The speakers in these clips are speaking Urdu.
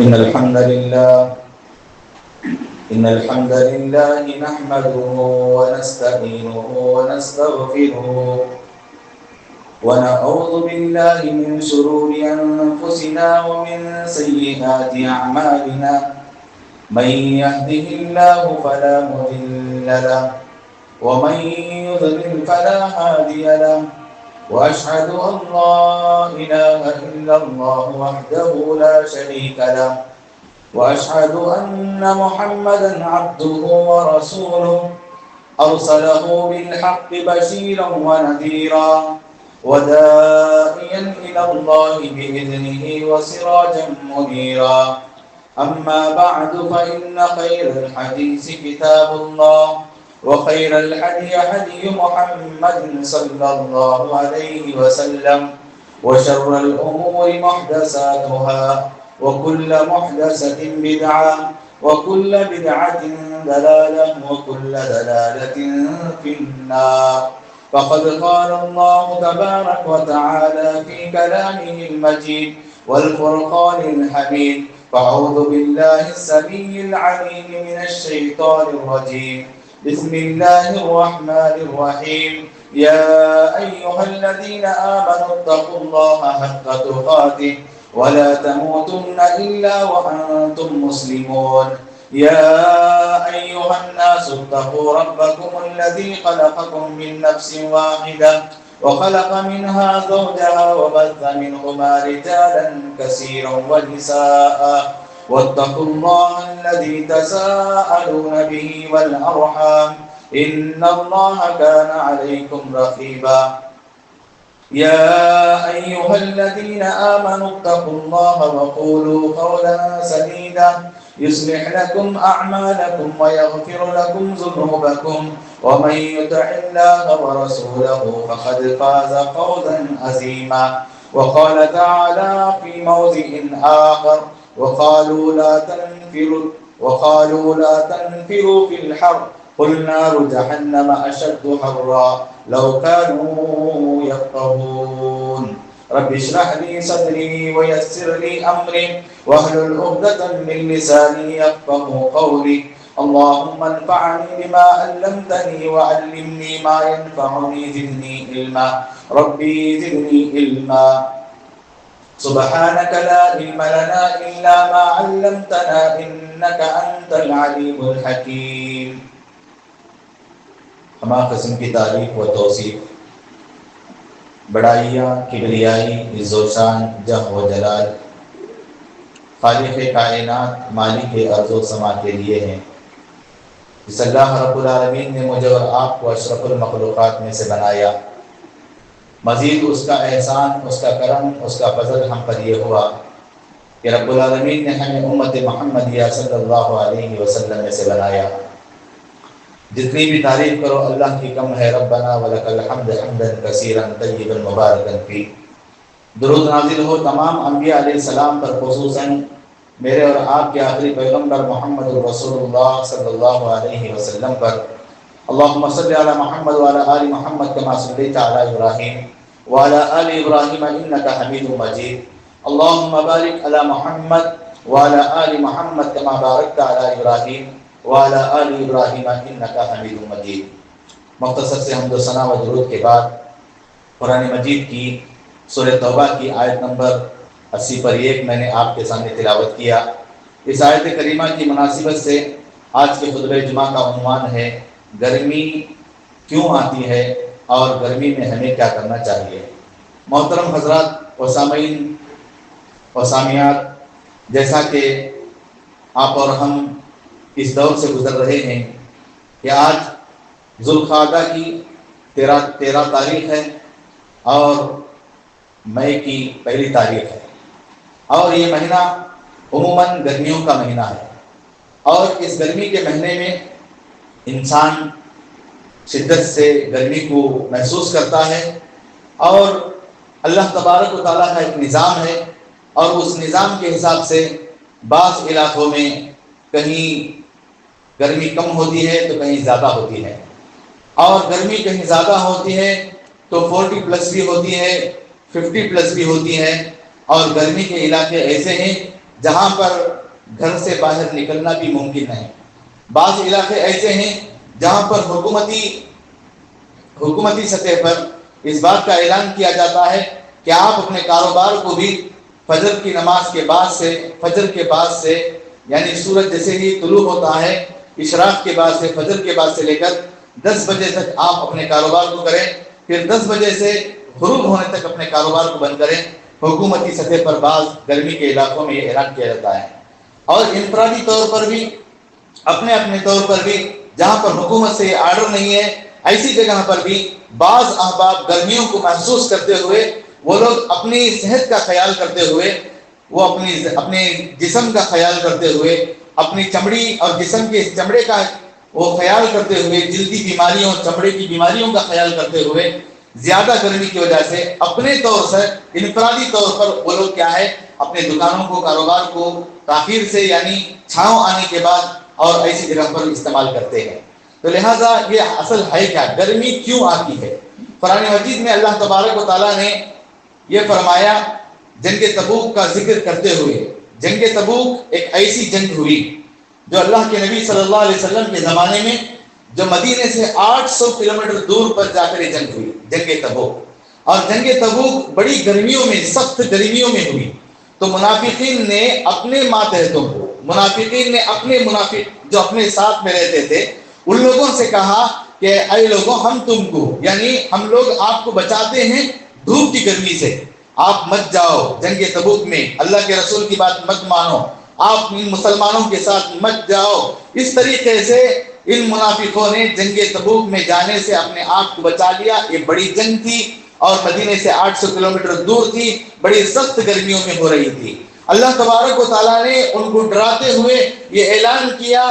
إن الحمد لله إن الحمد لله نحمده ونستعينه ونستغفره ونعوذ بالله من شرور أنفسنا ومن سيئات أعمالنا من يهده الله فلا مضل له ومن يضلل فلا هادي له وأشهد أن لا إله إلا الله وحده لا شريك له وأشهد أن محمدا عبده ورسوله أرسله بالحق بشيرا ونذيرا وداعيا إلى الله بإذنه وسراجا منيرا أما بعد فإن خير الحديث كتاب الله وخير الهدي هدي محمد صلى الله عليه وسلم وشر الأمور محدثاتها وكل محدثة بدعة وكل بدعة ضلالة وكل ضلالة في النار فقد قال الله تبارك وتعالى في كلامه المجيد والفرقان الحميد فأعوذ بالله السميع العليم من الشيطان الرجيم بسم الله الرحمن الرحيم يا أيها الذين آمنوا اتقوا الله حق تقاته ولا تموتن إلا وأنتم مسلمون يا أيها الناس اتقوا ربكم الذي خلقكم من نفس واحدة وخلق منها زوجها وبث منهما رجالا كثيرا ونساء واتقوا الله الذي تساءلون به والأرحام إن الله كان عليكم رقيبا يا أيها الذين آمنوا اتقوا الله وقولوا قولا سديدا يصلح لكم أعمالكم ويغفر لكم ذنوبكم ومن يطع الله ورسوله فقد فاز فوزا عظيما وقال تعالى في موضع آخر وقالوا لا تنفروا في الحر قل نار جهنم أشد حرا لو كانوا يفقهون رب اشرح لي صدري ويسر لي أمري واحلل عقدة من لساني يفقهوا قولي اللهم انفعني بما علمتني وعلمني ما ينفعني زدني علما ربي زدني علما سبحانك لا علم لنا إلا ما علمتنا إنك أنت العليم الحكيم ہما قسم کی تعریف و توصیف بڑائیاں کبریائی عز و شان جہ و جلال خالق کائنات مالک ارض و سما کے لیے ہیں جس اللہ رب العالمین نے مجھے اور آپ کو اشرف المخلوقات میں سے بنایا مزید اس کا احسان اس کا کرم اس کا فضل ہم پر یہ ہوا کہ رب العالمین نے ہمیں امت محمدیہ صلی اللہ علیہ وسلم میں سے بنایا جتنی بھی تعریف کرو اللہ کی کم ہے ربنا ولک الحمد حمدا کثیرا طیبا مبارکا فی درود نازل ہو تمام انبیاء علیہ السلام پر خصوصاً میرے اور آپ کے آخری پیغمبر محمد رسول اللہ صلی اللہ علیہ وسلم پر اللہم صلی علی محمد وعلی آل محمد کما صلیت علی ابراہیم وعلی آل ابراہیم انکا حمید مجید اللہم بارک علی محمد وعلی آل محمد کما بارکت علی ابراہیم وعلی آل ابراہیم انکا حمید مجید۔ مختصر سے حمد و ثنا و درود کے بعد قرآن مجید کی سورہ توبہ کی آیت نمبر 80 پر 1 میں نے آپ کے سامنے تلاوت کیا۔ اس آیت کریمہ کی مناسبت سے آج کے خطبہ جمعہ کا عنوان ہے گرمی کیوں آتی ہے اور گرمی میں ہمیں کیا کرنا چاہیے۔ محترم حضرات و سامعین و سامعات، جیسا کہ آپ اور ہم اس دور سے گزر رہے ہیں کہ آج ذوالقعدہ کی 13 تاریخ ہے اور مئی کی 1 تاریخ ہے اور یہ مہینہ عموماً گرمیوں کا مہینہ ہے اور اس گرمی کے مہینے میں انسان شدت سے گرمی کو محسوس کرتا ہے اور اللہ تبارک و تعالیٰ کا ایک نظام ہے اور اس نظام کے حساب سے بعض علاقوں میں کہیں گرمی کم ہوتی ہے تو کہیں زیادہ ہوتی ہے اور گرمی کہیں زیادہ ہوتی ہے تو 40 پلس بھی ہوتی ہے 50 پلس بھی ہوتی ہے اور گرمی کے علاقے ایسے ہیں جہاں پر گھر سے باہر نکلنا بھی ممکن نہیں۔ بعض علاقے ایسے ہیں جہاں پر حکومتی سطح پر اس بات کا اعلان کیا جاتا ہے کہ آپ اپنے کاروبار کو بھی فجر کی نماز کے بعد سے، فجر کے بعد سے، یعنی سورج جیسے ہی طلوع ہوتا ہے اشراق کے بعد سے، فجر کے بعد سے لے کر 10 بجے تک آپ اپنے کاروبار کو کریں، پھر 10 بجے سے غروب ہونے تک اپنے کاروبار کو بند کریں۔ حکومتی سطح پر بعض گرمی کے علاقوں میں یہ اعلان کیا جاتا ہے، اور انفرادی طور پر بھی، اپنے اپنے طور پر بھی، جہاں پر حکومت سے آرڈر نہیں ہے ایسی جگہ پر بھی بعض احباب گرمیوں کو محسوس کرتے ہوئے وہ لوگ اپنی صحت کا خیال کرتے ہوئے، وہ اپنے جسم کا خیال کرتے ہوئے، اپنی چمڑی اور جسم کے چمڑے کا وہ خیال کرتے ہوئے، جلدی بیماریوں، چمڑے کی بیماریوں کا خیال کرتے ہوئے، زیادہ گرمی کی وجہ سے اپنے طور سے انفرادی طور پر وہ لوگ کیا ہے اپنے دکانوں کو، کاروبار کو تاخیر سے یعنی چھاؤں آنے کے بعد اور ایسی جگہ پر استعمال کرتے ہیں۔ تو لہٰذا یہ اصل ہے کیا، گرمی کیوں آتی ہے؟ قرآن مجید میں اللہ تبارک و تعالیٰ نے یہ فرمایا جنگ تبوک کا ذکر کرتے ہوئے، جنگ تبوک ایک ایسی جنگ ہوئی جو اللہ کے نبی صلی اللہ علیہ وسلم کے زمانے میں، جو مدینے سے 800 کلومیٹر دور پر جا کر یہ جنگ ہوئی، جنگ تبوک۔ اور جنگ تبوک بڑی گرمیوں میں، سخت گرمیوں میں ہوئی۔ تو منافقین نے اپنے ماتحتوں کو، منافقین نے اپنے منافق جو اپنے ساتھ میں رہتے تھے ان لوگوں سے کہا کہ اے لوگوں، ہم تم کو، یعنی ہم لوگ آپ کو بچاتے ہیں دھوپ کی گرمی سے، آپ مت جاؤ جنگ تبوک میں، اللہ کے رسول کی بات مت مانو، آپ ان مسلمانوں کے ساتھ مت جاؤ۔ اس طریقے سے ان منافقوں نے جنگ تبوک میں جانے سے اپنے آپ کو بچا لیا۔ یہ بڑی جنگ تھی اور مدینے سے 800 کلومیٹر دور تھی، بڑی سخت گرمیوں میں ہو رہی تھی۔ اللہ تبارک و تعالیٰ نے ان کو ڈراتے ہوئے یہ اعلان کیا۔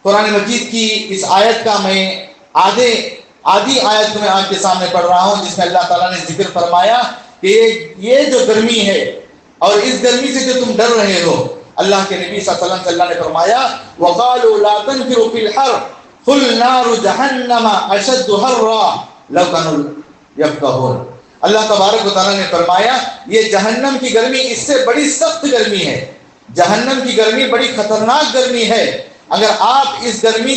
قرآن مجید کی اس آیت کا میں آدھی آیت میں آپ کے سامنے پڑھ رہا ہوں، جس میں اللہ تعالیٰ نے ذکر فرمایا کہ یہ جو گرمی ہے اور اس گرمی سے جو تم ڈر رہے ہو، اللہ کے نبی صلی اللہ علیہ وسلم سے اللہ نے فرمایا وَقَالُوا لَا تَنْفِرُوا فِي الْحَرِّ قُلْ نَارُ جَهَنَّمَ أَشَدُّ حَرًّا لَوْ كَانُوا يَفْقَهُونَ۔ اللہ تبارک و تعالیٰ نے فرمایا یہ جہنم کی گرمی اس سے بڑی سخت گرمی ہے، جہنم کی گرمی بڑی خطرناک گرمی ہے۔ اگر آپ اس گرمی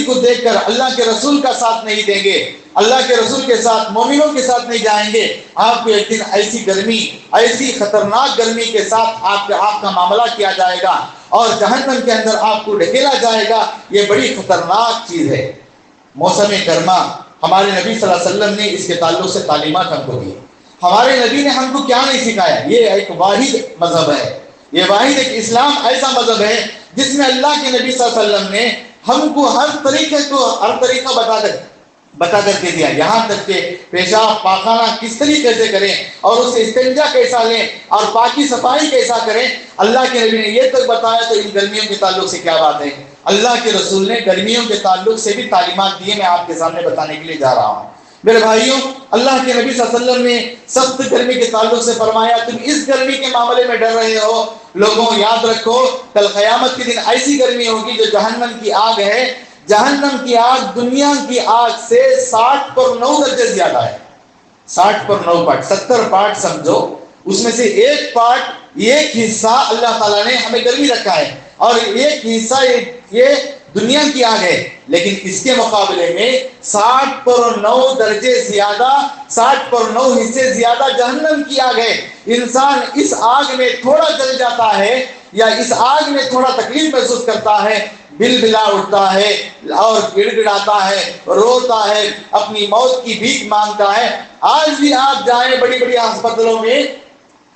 کو دیکھ کر اللہ کے رسول کا ساتھ نہیں دیں گے، اللہ کے رسول کے ساتھ، مومنوں کے ساتھ نہیں جائیں گے، آپ کو ایک دن ایسی گرمی، ایسی خطرناک گرمی کے ساتھ آپ کا معاملہ کیا جائے گا اور جہنم کے اندر آپ کو ڈھکیلا جائے گا۔ یہ بڑی خطرناک چیز ہے۔ موسم گرما ہمارے نبی صلی اللہ علیہ وسلم نے اس کے تعلق سے تعلیمات ہم کو دی۔ ہمارے نبی نے ہم کو کیا نہیں سکھایا؟ یہ ایک واحد مذہب ہے، یہ واحد ایک اسلام ایسا مذہب ہے جس میں اللہ کے نبی صلی اللہ علیہ وسلم نے ہم کو ہر طریقہ بتا کر کے دیا، یہاں تک کہ پیشاب پاخانہ کس طریقے سے کریں اور اس سے استنجا کیسا لیں اور پاکی صفائی کیسا کریں، اللہ کے نبی نے یہ تک بتایا۔ تو ان گرمیوں کے تعلق سے کیا بات ہے؟ اللہ کے رسول نے گرمیوں کے تعلق سے بھی تعلیمات دیے، میں آپ کے سامنے بتانے کے لیے جا رہا ہوں۔ میرے بھائیوں، اللہ کے نبی صلی اللہ علیہ وسلم نے سخت گرمی کے تعلق سے فرمایا تم اس گرمی کے معاملے میں ڈر رہے ہو، لوگوں یاد رکھو کل قیامت کے دن ایسی گرمی ہوگی جو جہنم کی آگ ہے، جہنم کی آگ دنیا کی آگ سے 60 پر 9 درجے زیادہ ہے۔ 60 پر 9 پارٹ، 70 پارٹ سمجھو، اس میں سے ایک پارٹ، ایک حصہ اللہ تعالیٰ نے ہمیں گرمی رکھا ہے اور ایک حصہ یہ دنیا کی آگ ہے، لیکن اس کے مقابلے میں 60 پر 9 درجے زیادہ، 60 پر 9 حصے زیادہ جہنم کی آگ ہے۔ انسان اس آگ میں تھوڑا جل جاتا ہے یا اس آگ میں تھوڑا تکلیف محسوس کرتا ہے، بل بلا اٹھتا ہے اور گڑ گڑاتا ہے، روتا ہے، اپنی موت کی بھیک مانگتا ہے۔ آج بھی آپ جائیں بڑی بڑی ہسپتالوں میں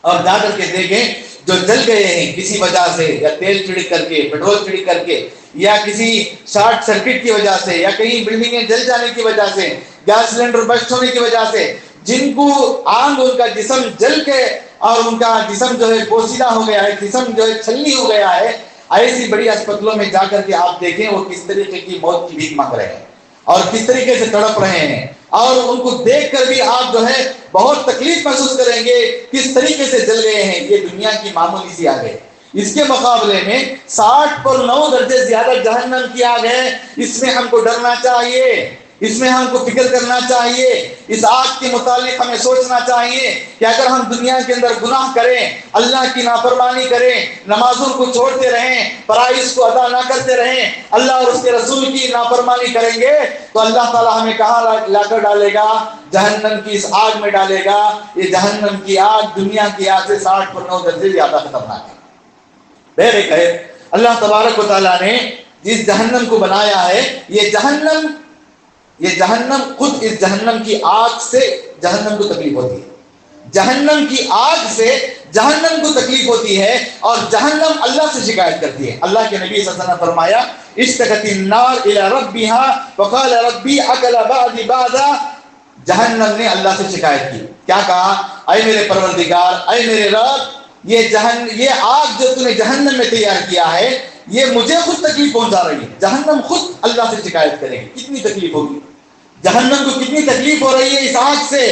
اور جا کر کے دیکھیں جو جل گئے ہیں کسی وجہ سے، یا تیل چھڑک کر کے، پیٹرول چھڑک کر کے، یا کسی شارٹ سرکٹ کی وجہ سے، یا کہیں بلڈنگیں جل جانے کی وجہ سے، گیس سلنڈر بسٹ ہونے کی وجہ سے، جن کو آنگ ان کا جسم جل کے اور ان کا جسم جو ہے پوسیدہ ہو گیا ہے، جسم جو ہے چھلنی ہو گیا ہے، ایسی بڑی ہسپتالوں میں جا کر کے آپ دیکھیں وہ کس طریقے کی موت کی بھیک مانگ رہے ہیں اور کس طریقے سے تڑپ رہے ہیں، اور ان کو دیکھ کر بھی آپ جو ہے بہت تکلیف محسوس کریں گے کس طریقے سے جل گئے ہیں۔ یہ دنیا کی معمولی سی آگ ہے، اس کے مقابلے میں 60 پر 9 درجے زیادہ جہنم کی آگ ہے۔ اس میں ہم کو ڈرنا چاہیے، اس میں ہم کو فکر کرنا چاہیے، اس آگ کے متعلق ہمیں سوچنا چاہیے کہ اگر ہم دنیا کے اندر گناہ کریں، اللہ کی نافرمانی کریں، نمازوں کو چھوڑتے رہیں، فرائض کو ادا نہ کرتے رہیں، اللہ اور اس کے رسول کی نافرمانی کریں گے تو اللہ تعالیٰ ہمیں کہاں لا کر ڈالے گا؟ جہنم کی اس آگ میں ڈالے گا۔ یہ جہنم کی آگ دنیا کی آگ سے 60 درجے زیادہ خطرناک ہے۔ بہرکیف اللہ تبارک و تعالیٰ نے جس جہنم کو بنایا ہے، یہ جہنم خود اس جہنم کی آگ سے جہنم کو تکلیف ہوتی ہے، جہنم کی آگ سے جہنم کو تکلیف ہوتی ہے، اور جہنم اللہ سے شکایت کرتی ہے۔ اللہ کے نبی صلی اللہ علیہ وسلم نے فرمایا اشتکت النار الی ربها فقال ربی اکل بعضی بعضا، جہنم نے اللہ سے شکایت کی، کیا کہا؟ اے میرے پروردگار، اے میرے رب، یہ آگ جو تو نے جہنم میں تیار کیا ہے یہ مجھے خود تکلیف پہنچا رہی ہے۔ جہنم خود اللہ سے شکایت کرے گی، کتنی تکلیف ہوگی جہنم کو، کتنی تکلیف ہو رہی ہے اس آگ سے،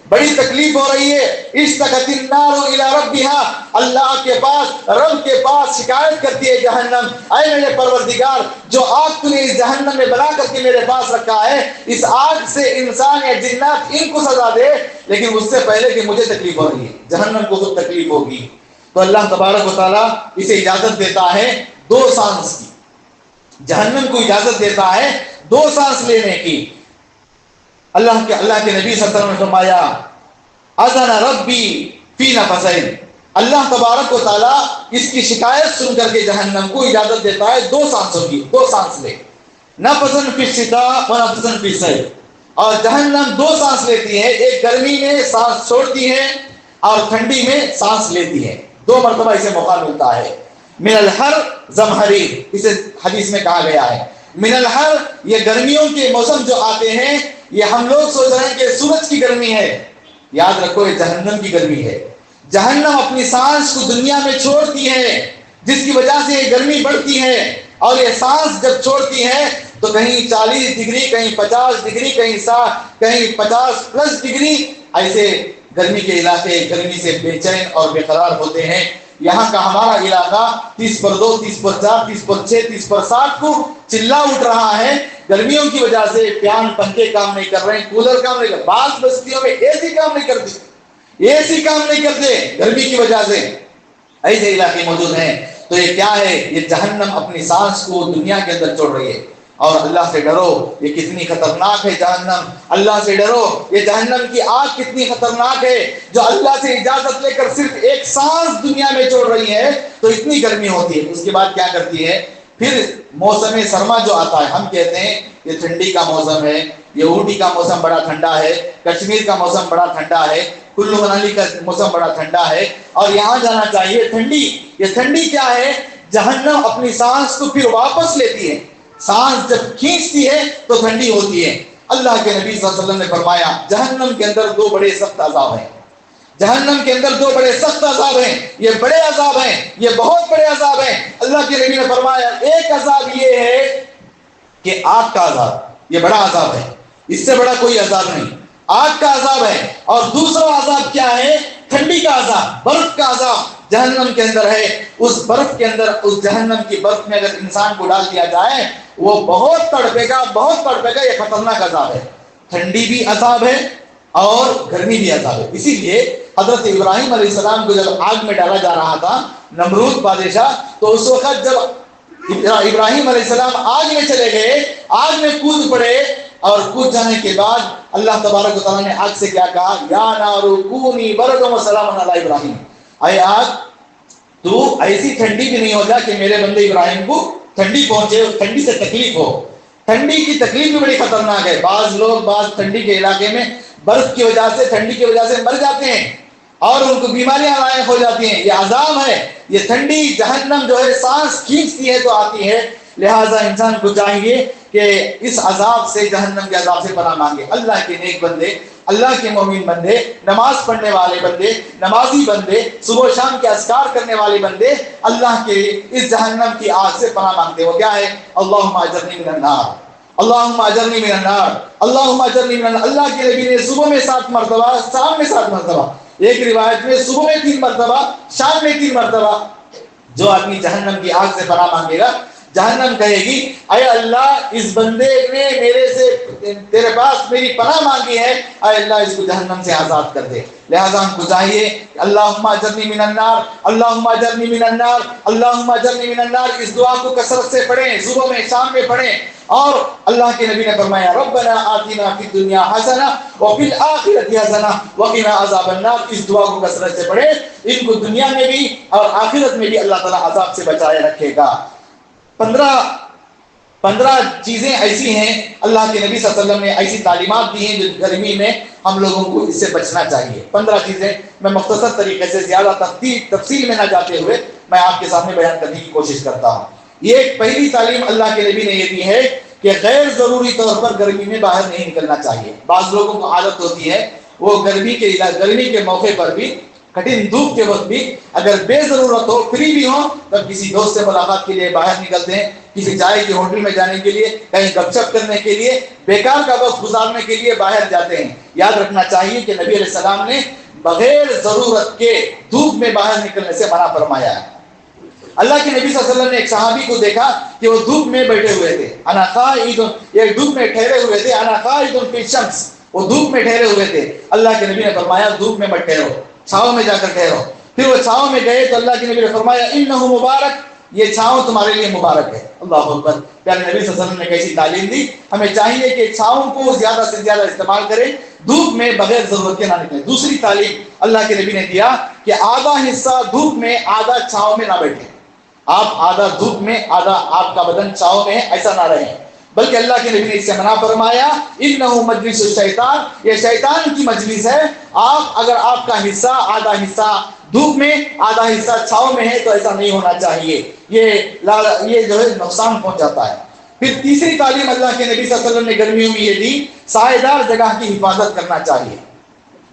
بڑی تکلیف ہو رہی ہے۔ اشتکت النار الی ربها، اللہ کے پاس، رب کے پاس شکایت کرتی ہے جہنم، اے میرے پروردگار، جو آگ تو نے اس جہنم میں بنا کر کے میرے پاس رکھا ہے، اس آگ سے انسان یا جنات ان کو سزا دے، لیکن اس سے پہلے کہ مجھے تکلیف ہو رہی ہے، جہنم کو خود تکلیف ہوگی۔ تو اللہ تبارک و تعالیٰ اسے اجازت دیتا ہے 2 سانس کی، جہنم کو اجازت دیتا ہے 2 سانس لینے کی۔ اللہ کے نبی صلی اللہ علیہ وسلم نے فرمایا اذن ربی فی نفسین، اللہ تبارک و تعالیٰ اس کی شکایت سن کر کے جہنم کو اجازت دیتا ہے 2 سانسوں کی، 2 سانس لے، نفسن فی الشتاء و نفسن فی الصیف، اور جہنم 2 سانس لیتی ہے، ایک گرمی میں سانس چھوڑتی ہے اور ٹھنڈی میں سانس لیتی ہے، 2 مرتبہ اسے موقع ملتا ہے۔ من الحر زمہریر، اسے حدیث میں کہا گیا ہے من الحر، یہ گرمیوں کے موسم جو آتے ہیں، یہ ہم لوگ سوچ رہے ہیں کہ سورج کی گرمی ہے، یاد رکھو یہ جہنم کی گرمی ہے۔ جہنم اپنی سانس کو دنیا میں چھوڑتی ہے، جس کی وجہ سے یہ گرمی بڑھتی ہے، اور یہ سانس جب چھوڑتی ہے تو کہیں 40 ڈگری، کہیں 50 ڈگری، کہیں 50+ ڈگری، ایسے گرمی کے علاقے گرمی سے بے چین اور بے قرار ہوتے ہیں۔ یہاں کا ہمارا علاقہ 30/2، 30/4، 30/6، 30/7 کو چلا اٹھ رہا ہے، گرمیوں کی وجہ سے فین پنکھے کام نہیں کر رہے ہیں، کولر کام نہیں کر رہے، بعض بستیوں میں اے سی کام نہیں کرتے گرمی کی وجہ سے، ایسے علاقے موجود ہیں۔ تو یہ کیا ہے؟ یہ جہنم اپنی سانس کو دنیا کے اندر چھوڑ رہی ہے، اور اللہ سے ڈرو، یہ کتنی خطرناک ہے جہنم، اللہ سے ڈرو، یہ جہنم کی آگ کتنی خطرناک ہے، جو اللہ سے اجازت لے کر صرف 1 سانس دنیا میں چھوڑ رہی ہے تو اتنی گرمی ہوتی ہے۔ اس کے بعد کیا کرتی ہے؟ پھر موسم سرما جو آتا ہے، ہم کہتے ہیں یہ ٹھنڈی کا موسم ہے، یہ اوٹی کا موسم بڑا ٹھنڈا ہے، کشمیر کا موسم بڑا ٹھنڈا ہے، کلو منالی کا موسم بڑا ٹھنڈا ہے، اور یہاں جانا چاہیے ٹھنڈی۔ یہ ٹھنڈی کیا ہے؟ جہنم اپنی سانس کو پھر واپس لیتی ہے، سانس جب کھینچتی ہے تو ٹھنڈی ہوتی ہے۔ اللہ کے نبی صلی اللہ علیہ وسلم نے فرمایا جہنم کے اندر 2 بڑے سخت عذاب ہیں، جہنم کے اندر 2 بڑے سخت عذاب ہیں، یہ بڑے عذاب ہیں، یہ بہت بڑے عذاب ہیں۔ اللہ کے نبی نے فرمایا ایک عذاب یہ ہے کہ آگ کا عذاب، یہ بڑا عذاب ہے، اس سے بڑا کوئی عذاب نہیں، آگ کا عذاب ہے، اور دوسرا عذاب کیا ہے؟ ٹھنڈی کا عذاب، برف کا عذاب جہنم کے اندر ہے۔ اس برف کے اندر، اس جہنم کی برف میں اگر انسان کو ڈال دیا جائے وہ بہت تڑپے گا، یہ خطرناک عذاب ہے۔ ٹھنڈی بھی عذاب ہے اور گرمی بھی عذاب ہے۔ اسی لیے حضرت ابراہیم علیہ السلام کو جب آگ میں ڈالا جا رہا تھا نمرود بادشاہ، تو اس وقت جب ابراہیم علیہ السلام آگ میں چلے گئے، آگ میں کود پڑے، اور کود جانے کے بعد اللہ تبارک و تعالیٰ نے آگ سے کیا کہا؟ یا نار کونی بردا وسلاما علی ابراہیم، اے آگ تو ایسی ٹھنڈی بھی نہیں ہو جا کہ میرے بندے ابراہیم کو ٹھنڈی پہنچے، ٹھنڈی سے تکلیف ہو۔ ٹھنڈی کی تکلیف بھی بڑی خطرناک ہے، بعض لوگ بعض ٹھنڈی کے علاقے میں برف کی وجہ سے، ٹھنڈی کی وجہ سے مر جاتے ہیں اور ان کو بیماریاں لاحق ہو جاتی ہیں، یہ عذاب ہے۔ یہ ٹھنڈی جہنم جو ہے سانس کھینچتی ہے تو آتی ہے، لہٰذا انسان کو چاہیے کہ اس عذاب سے، جہنم کے عذاب سے پناہ مانگے۔ اللہ کے نیک بندے، اللہ کے مومن بندے، نماز پڑھنے والے بندے، نمازی بندے، صبح و شام کے اذکار کرنے والے بندے اللہ کے اس جہنم کی آگ سے پناہ مانگتے ہیں۔ وہ کیا ہے؟ اللہم اجرنی من النار، اللہم اجرنی من النار، اللہم اجرنی من النار۔ اللہ کے نبی نے صبح میں 7 مرتبہ، شام میں 7 مرتبہ، ایک روایت میں صبح میں 3 مرتبہ، شام میں 3 مرتبہ، جو آدمی جہنم کی آگ سے پناہ مانگے گا، جہنم کہے گی اے اللہ اس بندے نے میرے سے تیرے پاس میری پناہ مانگی ہے، اے اللہ اس کو جہنم سے آزاد کر دے۔ لہذا ہم کو چاہیے اللہم اجرنی من النار، اللہم اجرنی من النار، اللہم اجرنی من النار، اس دعا کو کثرت سے پڑھیں، صبح میں شام میں پڑھیں۔ اور اللہ کے نبی نے فرمایا ربنا آتنا فی الدنیا حسنہ وفی الآخرۃ حسنہ وقنا عذاب النار، اس دعا کو کثرت سے پڑھیں، ان کو دنیا میں بھی اور آخرت میں بھی اللہ تعالیٰ عذاب سے بچائے رکھے گا۔ 15 چیزیں ایسی ہیں اللہ کے نبی صلی اللہ علیہ وسلم نے ایسی تعلیمات دی ہیں جو گرمی میں ہم لوگوں کو اس سے بچنا چاہیے۔ 15 چیزیں میں مختصر طریقے سے زیادہ تفصیل میں نہ جاتے ہوئے میں آپ کے سامنے بیان کرنے کی کوشش کرتا ہوں۔ یہ ایک پہلی تعلیم اللہ کے نبی نے یہ دی ہے کہ غیر ضروری طور پر گرمی میں باہر نہیں نکلنا چاہیے۔ بعض لوگوں کو عادت ہوتی ہے وہ گرمی کے موقع پر بھی، کٹھن دھوپ کے وقت بھی اگر بے ضرورت ہو، فری بھی ہو، تب کسی دوست سے ملاقات کے لیے باہر نکلتے ہیں، کسی چائے کی ہوٹل میں جانے کے لیے، کہیں گپ شپ کرنے کے لیے، بیکار کا وقت گزارنے کے لیے باہر جاتے ہیں۔ یاد رکھنا چاہیے کہ نبی علیہ السلام نے بغیر ضرورت کے دھوپ میں باہر نکلنے سے منع فرمایا ہے۔ اللہ کے نبی صلی اللہ علیہ وسلم نے ایک صحابی کو دیکھا کہ وہ دھوپ میں بیٹھے ہوئے تھے، انا قائد، یہ دھوپ میں ٹھہرے ہوئے تھے، انا قائد فی الشمس، وہ دھوپ میں ٹھہرے ہوئے تھے۔ اللہ کے نبی نے فرمایا دھوپ میں مت ٹھہرو، چھاؤں میں جا کر ٹھہرو۔ پھر وہ چھاؤں میں گئے تو اللہ کے نبی نے فرمایا انہ مبارک، یہ چھاؤں تمہارے لیے مبارک ہے۔ اللہ اکبر، پیارے نبی صلی اللہ علیہ وسلم نے کیسی تعلیم دی۔ ہمیں چاہیے کہ چھاؤں کو زیادہ سے زیادہ استعمال کریں، دھوپ میں بغیر ضرورت کے نہ نکلیں۔ دوسری تعلیم اللہ کے نبی نے دیا کہ آدھا حصہ دھوپ میں آدھا چھاؤں میں نہ بیٹھیں۔ آپ آدھا دھوپ میں آدھا آپ کا بدن چھاؤں میں ہے، ایسا نہ رہیں، بلکہ اللہ کے نبی نے اس سے منع فرمایا انہ مجلس الشیطان، یہ شیطان کی مجلس ہے۔ آپ اگر آپ کا حصہ آدھا حصہ دھوپ میں آدھا حصہ چھاؤں میں ہے تو ایسا نہیں ہونا چاہیے، یہ جو ہے نقصان پہنچاتا ہے۔ پھر تیسری تعلیم اللہ کے نبی صلی اللہ علیہ وسلم نے گرمیوں میں یہ دی، سائے دار جگہ کی حفاظت کرنا چاہیے۔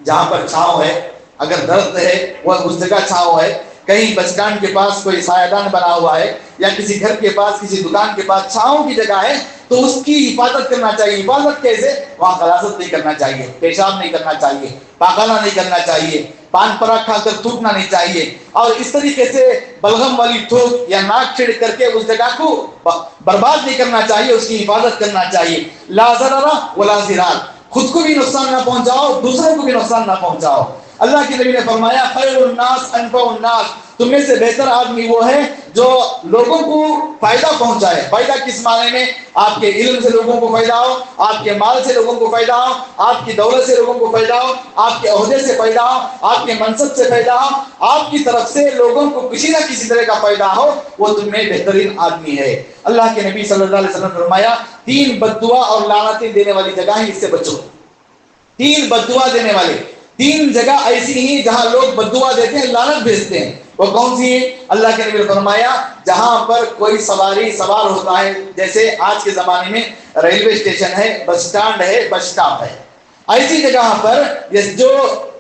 جہاں پر چھاؤں ہے، اگر درخت ہے وہ اس جگہ چھاؤں ہے، کہیں بس اسٹینڈ کے پاس کوئی سایہ دان بنا ہوا ہے یا کسی گھر کے پاس کسی دکان کے پاس چھاؤں کی جگہ ہے تو اس کی حفاظت کرنا چاہیے۔ حفاظت کیسے؟ وہاں غلاظت نہیں کرنا چاہیے، پیشاب نہیں کرنا چاہیے، پاخانہ نہیں کرنا چاہیے، پان پراگ کھا کر تھوکنا نہیں چاہیے، اور اس طریقے سے بلغم والی تھوک یا ناک چھڑ کر کے اس جگہ کو برباد نہیں کرنا چاہیے، اس کی حفاظت کرنا چاہیے۔ لا ضرر ولا ضرار، خود کو بھی نقصان نہ پہنچاؤ، دوسروں کو بھی نقصان نہ پہنچاؤ۔ اللہ کے نبی نے فرمایا خیر الناس انفع الناس، تم میں سے بہتر آدمی وہ ہے جو لوگوں کو فائدہ پہنچائے۔ فائدہ کس معنی میں؟ آپ کے علم سے لوگوں کو فائدہ ہو، آپ کے مال سے لوگوں کو فائدہ ہو، آپ کی دولت سے لوگوں کو فائدہ ہو، آپ کے عہدے سے فائدہ ہو، آپ کے منصب سے فائدہ ہو، آپ کی طرف سے لوگوں کو کسی نہ کسی طرح کا فائدہ ہو، وہ تم میں بہترین آدمی ہے۔ اللہ کے نبی صلی اللہ علیہ وسلم نے فرمایا 3 بد دعا اور لعنتیں دینے والی جگہیں اس سے بچو۔ 3 بد دعا دینے والے، 3 جگہ ایسی ہیں جہاں لوگ بد دعا دیتے ہیں، لعنت بھیجتے ہیں۔ وہ کون سی ہے؟ اللہ کے نبی نے فرمایا جہاں پر کوئی سوار ہوتا ہے، جیسے آج کے زمانے میں ریلوے اسٹیشن ہے، بس اسٹینڈ ہے، بس اسٹاپ ہے، ایسی جگہ پر جو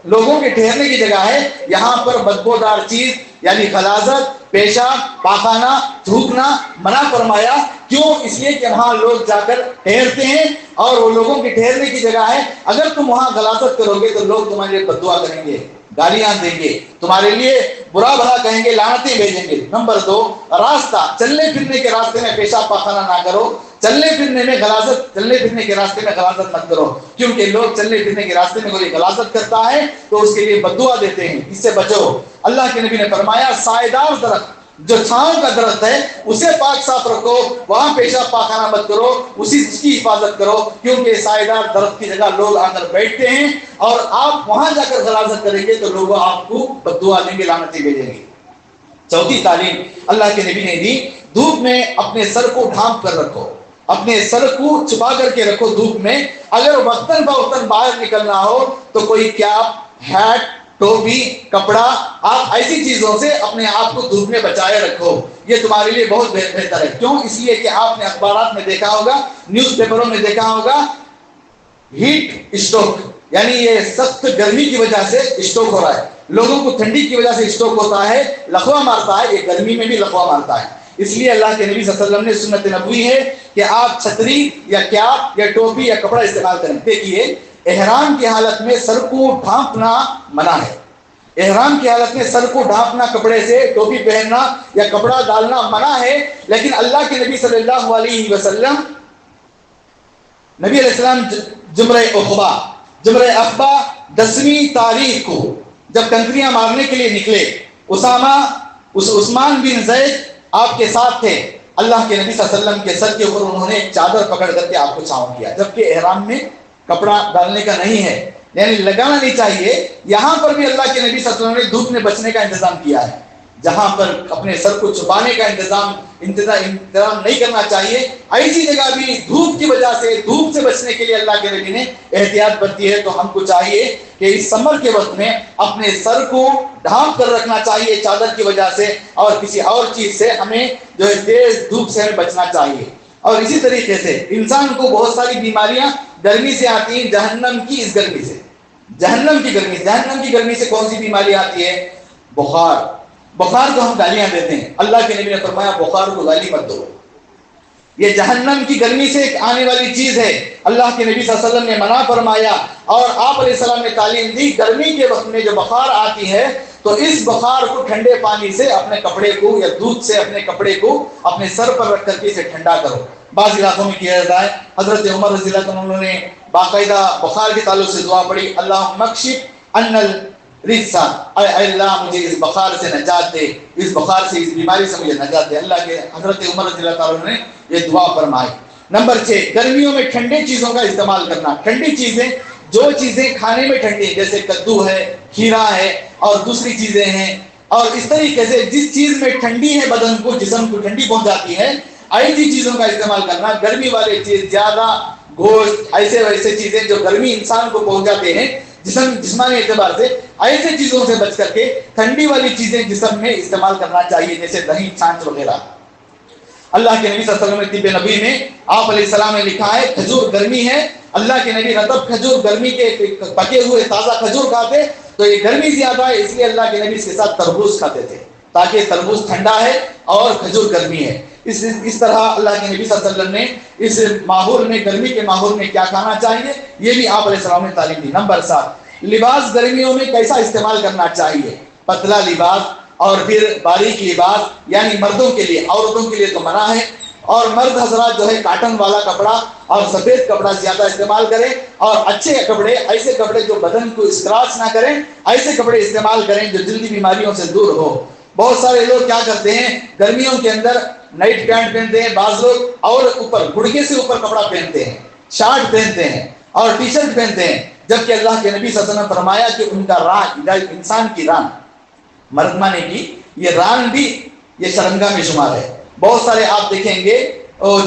لوگوں کے ٹھہرنے کی جگہ ہے، یہاں پر بدبودار چیز یعنی غلاظت، پیشاب، پاخانہ، تھوکنا منع فرمایا۔ کیوں؟ اس لیے کہ وہاں لوگ جا کر ٹھہرتے ہیں اور وہ لوگوں کی ٹھہرنے کی جگہ ہے۔ اگر تم وہاں غلاظت کرو گے تو لوگ تمہارے لیے بد دعا کریں گے، گالیاں دیں گے، تمہارے لیے برا بھلا کہیں گے، لعنتیں بھیجیں گے۔ نمبر 2، راستہ، چلنے پھرنے کے راستے میں پیشاب پاخانہ نہ کرو، چلنے پھرنے کے راستے میں غلاظت مت کرو، کیونکہ لوگ چلنے پھرنے کے راستے میں کوئی غلاظت کرتا ہے تو اس کے لیے بد دعا دیتے ہیں، اس سے بچو۔ اللہ کے نبی نے فرمایا سائے دار درخت، جو چھاؤں کا درخت ہے اسے پاک صاف رکھو، وہاں پیشاب پاخانہ مت کرو، اس کی حفاظت کرو، کیونکہ سائے دار درخت کی جگہ لوگ آ کر بیٹھتے ہیں اور آپ وہاں جا کر غلاظت کریں گے تو لوگ آپ کو بد دعا دیں گے، لعنتیں بھیجیں گے۔ چوتھی تعلیم اللہ کے نبی نے دی، دھوپ میں اپنے سر کو ڈھانپ کر رکھو، اپنے سر کو چھپا کر کے رکھو دھوپ میں۔ اگر وقتاً فوقتاً باہر نکلنا ہو تو کوئی کیپ، ہیٹ، ٹوپی، کپڑا، آپ ایسی چیزوں سے اپنے آپ کو دھوپ میں بچائے رکھو، یہ تمہارے لیے بہت بہتر ہے۔ کیوں؟ اس لیے کہ آپ نے اخبارات میں دیکھا ہوگا، نیوز پیپروں میں دیکھا ہوگا، ہیٹ اسٹروک، یعنی یہ سخت گرمی کی وجہ سے اسٹروک ہو رہا ہے، لوگوں کو ٹھنڈی کی وجہ سے اسٹروک ہوتا ہے، لقوہ مارتا ہے، یہ گرمی میں بھی لقوہ مارتا ہے۔ اس لیے اللہ کے نبی صلی اللہ علیہ وسلم نے سنت نبوی ہے کہ آپ چھتری یا کیپ یا ٹوپی یا کپڑا استعمال کریں۔ دیکھیے احرام کی حالت میں سر کو ڈھانپنا منع ہے، احرام کی حالت میں سر کو ڈھانپنا کپڑے سے، ٹوپی پہننا یا کپڑا ڈالنا منع ہے، لیکن اللہ کے نبی صلی اللہ علیہ وسلم، نبی علیہ السلام جمرہ عقبہ 10ویں تاریخ کو جب کنکریاں مارنے کے لیے نکلے، عثمان بن زید آپ کے ساتھ تھے، اللہ کے نبی صلی اللہ علیہ وسلم کے سر کے اوپر انہوں نے ایک چادر پکڑ کر کے آپ کو چھاؤں کیا، جبکہ احرام میں کپڑا ڈالنے کا نہیں ہے، یعنی لگانا نہیں چاہیے۔ یہاں پر بھی اللہ کے نبی صلی اللہ علیہ وسلم نے دھوپ میں بچنے کا انتظام کیا ہے، جہاں پر اپنے سر کو چھپانے کا انتظام نہیں کرنا چاہیے، ایسی جگہ بھی دھوپ کی وجہ سے، دھوپ سے بچنے کے لیے اللہ کے نبی نے احتیاط برتی ہے۔ تو ہم کو چاہیے کہ اس سمر کے وقت میں اپنے سر کو ڈھانپ کر رکھنا چاہیے چادر کی وجہ سے، اور کسی اور چیز سے ہمیں جو ہے تیز دھوپ سے ہمیں بچنا چاہیے۔ اور اسی طریقے سے انسان کو بہت ساری بیماریاں گرمی سے آتی ہیں، جہنم کی اس گرمی سے، جہنم کی گرمی سے کون سی بیماری آتی ہے؟ بخار کو ہم گالیاں دیتے ہیں، اللہ کے نبی نے فرمایا بخار کو گالی مت دو، یہ جہنم کی گرمی سے ایک آنے والی چیز ہے، اللہ کے نبی صلی اللہ علیہ وسلم نے منع فرمایا۔ اور آپ علیہ السلام نے تعلیم دی، گرمی کے وقت میں جو بخار آتی ہے تو اس بخار کو ٹھنڈے پانی سے اپنے کپڑے کو یا دودھ سے اپنے کپڑے کو اپنے سر پر رکھ کر کے اسے ٹھنڈا کرو۔ بعض علاقوں میں کیا جاتا ہے، حضرت عمر رضی اللہ عنہ نے باقاعدہ بخار کے تعلق سے دعا پڑھی، اللہم اکشف عنا الرجس، اے اللہ مجھے اس بخار سے نجات دے، اس بخار سے، اس بیماری سے مجھے نجات دے۔ اللہ کے حضرت عمر رضی اللہ عنہ نے یہ دعا فرمائی۔ نمبر 6، گرمیوں میں ٹھنڈے چیزوں کا استعمال کرنا۔ ٹھنڈی چیزیں، جو چیزیں کھانے میں ٹھنڈی ہیں، جیسے کدو ہے، کھیرا ہے اور دوسری چیزیں ہیں، اور اس طریقے سے جس چیز میں ٹھنڈی ہے، بدن کو، جسم کو ٹھنڈی پہنچاتی ہے، ایسی چیزوں کا استعمال کرنا۔ گرمی والے چیز، زیادہ گوشت، ایسے ویسے چیزیں جو گرمی انسان کو پہنچاتے ہیں جسمانی اعتبار سے، ایسے چیزوں سے بچ کر کے ٹھنڈی والی چیزیں جسم میں استعمال کرنا چاہیے، جیسے دہی، چھاچھ وغیرہ۔ اللہ کے نبی صلی اللہ علیہ وسلم نے طب نبی میں آپ علیہ السلام نے لکھا ہے کھجور گرمی ہے، اللہ کے نبی رطب کھجور، گرمی کے پکے ہوئے تازہ کھجور کھاتے، تو یہ گرمی زیادہ ہے اس لیے اللہ کے نبی اس کے ساتھ تربوز کھاتے تھے، تاکہ تربوز ٹھنڈا ہے اور کھجور گرمی ہے۔ اس طرح اللہ کے نبی صلی اللہ علیہ وسلم نے اس ماحول میں، گرمی کے ماحول میں کیا کھانا چاہیے، یہ بھی آپ علیہ السلام نے تعلیم دی۔ نمبر 7، لباس گرمیوں میں کیسا استعمال کرنا چاہیے؟ پتلا لباس اور پھر باریک لباس، یعنی مردوں کے لیے، عورتوں کے لیے تو منع ہے، اور مرد حضرات جو ہے کاٹن والا کپڑا اور سفید کپڑا زیادہ استعمال کریں، اور اچھے کپڑے، ایسے کپڑے جو بدن کو اسکراچ نہ کریں، ایسے کپڑے استعمال کریں جو جلدی بیماریوں سے دور ہو۔ بہت سارے لوگ کیا کرتے ہیں، گرمیوں کے اندر نائٹ پینٹ پہنتے ہیں بعض لوگ، اور اوپر گھڑگے سے اوپر کپڑا پہنتے ہیں، شارٹ پہنتے ہیں اور ٹی شرٹ پہنتے ہیں، جبکہ اللہ کے نبی صلی اللہ علیہ وسلم نے فرمایا کہ ان کا ران، انسان کی ران، مرد مانے کی یہ ران بھی یہ شرمگاہ میں شمار ہے۔ بہت سارے آپ دیکھیں گے